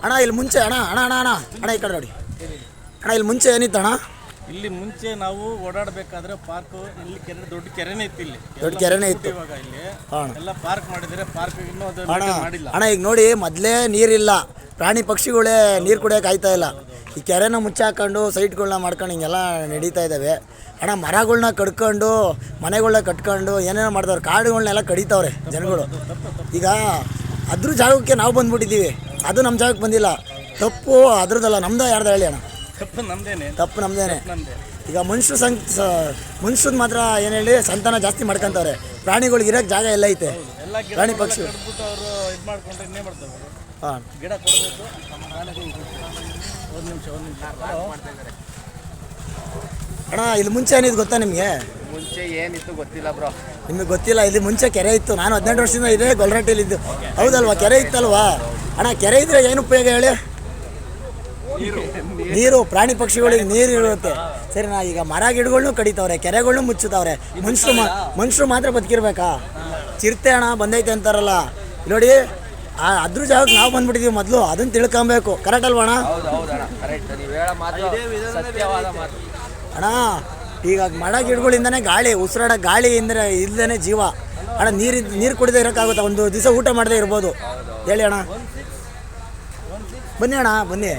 ಅಣ್ಣ ಇಲ್ಲಿ ಮುಂಚೆ ಅಣ್ಣ ಅಣ್ಣ ಅಣ್ಣ ಅಣ್ಣ ಅಣ್ಣ ಈ ಕಡೆ ನೋಡಿ ಅಣ್ಣ ಇಲ್ಲಿ ಮುಂಚೆ ಏನಿತ್ತು ಅಣ್ಣ? ಇಲ್ಲಿ ಮುಂಚೆ ನಾವು ಓಡಾಡಬೇಕಾದ್ರೆ ಪಾರ್ಕ್ ಇಲ್ಲಿ ಕೆರೆ ದೊಡ್ಡ ಕೆರೆನೇ ಇತ್ತು. ಇಲ್ಲಿ ದೊಡ್ಡ ಕೆರೆನೇ ಇತ್ತು. ಇವಾಗ ಇಲ್ಲಿ ಅಣ್ಣ ಎಲ್ಲ ಪಾರ್ಕ್ ಮಾಡಿದರೆ ಪಾರ್ಕ್ ಇನ್ನೂ ಅದು ಅಣ್ಣ ಮಾಡಿಲ್ಲ. ಅಣ್ಣ ಈಗ ನೋಡಿ ಮೊದಲೇ ನೀರಿಲ್ಲ, ಪ್ರಾಣಿ ಪಕ್ಷಿಗಳೇ ನೀರು ಕುಡಿಯೋಕೆ ಆಯ್ತಾ ಇಲ್ಲ. ಈ ಕೆರೆನ ಮುಚ್ಚಾಕೊಂಡು ಸೈಟ್ಗಳನ್ನ ಮಾಡ್ಕೊಂಡು ಹಿಂಗೆಲ್ಲ ನಡೀತಾ ಇದ್ದಾವೆ ಅಣ್ಣ. ಮರಗಳ್ನ ಕಡ್ಕೊಂಡು ಮನೆಗಳನ್ನ ಕಟ್ಕೊಂಡು ಏನೇನೋ ಮಾಡ್ತಾವ್ರೆ, ಕಾಡುಗಳನ್ನೆಲ್ಲ ಕಡಿತಾವ್ರೆ ಜನಗಳು. ಈಗ ಅದ್ರ ಜಾಗಕ್ಕೆ ನಾವು ಬಂದ್ಬಿಟ್ಟಿದ್ದೀವಿ, ಅದು ನಮ್ಮ ಜಾಗಕ್ಕೆ ಬಂದಿಲ್ಲ. ತಪ್ಪು ಅದ್ರದ್ದಲ್ಲ, ನಮ್ದು ಯಾರ್ದು ಹೇಳಿ ಅಣ್ಣ? ತಪ್ಪು ನಮ್ದೇನೆ. ತಪ್ಪು ನಮ್ದೇನೆ. ಈಗ ಮನುಷ್ಯದ ಮಾತ್ರ ಏನು ಹೇಳಿ ಸಂತಾನ ಜಾಸ್ತಿ ಮಾಡ್ಕೊಂತವ್ರೆ, ಪ್ರಾಣಿಗಳಿಗೆ ಇರೋಕ್ಕೆ ಜಾಗ ಎಲ್ಲ ಐತೆ. ಪ್ರಾಣಿ ಪಕ್ಷಿ ಅವರು ಇದು ಮಾಡ್ಕೊಂಡ್ರೆ ಇನ್ನೇ ಮಾಡ್ತಾರೆ. ಹಾಂ ಗಿಡ ಕೊಡಬೇಕು. ಒಂದು ನಿಮಿಷ ಅಣ್ಣ ಇಲ್ಲಿ ಮುಂಚೆ ಏನಿದು ಗೊತ್ತಾ ನಿಮಗೆ? ಮುಂಚೆ ಏನಿತ್ತು ಗೊತ್ತಿಲ್ಲ ಬ್ರೋ. ನಿಮಗೆ ಗೊತ್ತಿಲ್ಲ? ಇಲ್ಲಿ ಮುಂಚೆ ಕೆರೆ ಇತ್ತು. ನಾನು 18 ವರ್ಷದಿಂದ ಇದೆ ಗೊಲ್ರಟ್ಟಿಲಿದ್ದು. ಹೌದಲ್ವಾ? ಕೆರೆ ಇತ್ತಲ್ವಾ ಅಣ್ಣ? ಕೆರೆ ಇದ್ರೆ ಏನು ಉಪಯೋಗ ಹೇಳಿ? ನೀರು, ಪ್ರಾಣಿ ಪಕ್ಷಿಗಳಿಗೆ ನೀರು ಇರುತ್ತೆ ಸರಿನಾ? ಈಗ ಮರ ಗಿಡಗಳ್ನು ಕಡಿತಾವ್ರೆ, ಕೆರೆಗಳ್ನು ಮುಚ್ಚುತ್ತವ್ರೆ. ಮನುಷ್ಯರು ಮಾತ್ರ ಬದುಕಿರ್ಬೇಕಾ? ಚಿರತೆ ಅಣ್ಣ ಬಂದೈತೆ ಅಂತಾರಲ್ಲ, ನೋಡಿ ಅದ್ರ ಜಾಗಕ್ಕೆ ನಾವು ಬಂದ್ಬಿಟ್ಟಿದೀವಿ. ಮೊದಲು ಅದನ್ನ ತಿಳ್ಕೊಬೇಕು. ಕರೆಕ್ಟ್ ಅಲ್ವಾ ಅಣ್ಣ? ಅಣ್ಣ ಈಗ ಮರ ಗಿಡಗಳಿಂದನೇ ಗಾಳಿ, ಉಸಿರಾಡ ಗಾಳಿ ಅಂದರೆ ಇಲ್ಲದೇ ಜೀವ ಅಣ್ಣ. ನೀರು ಕುಡಿದೇ ಇರೋಕ್ಕಾಗುತ್ತಾ? ಒಂದು ದಿವಸ ಊಟ ಮಾಡದೇ ಇರ್ಬೋದು ಹೇಳಿ ಅಣ್ಣ. ಬನ್ನಿ ಅಣ್ಣ ಬನ್ನಿ.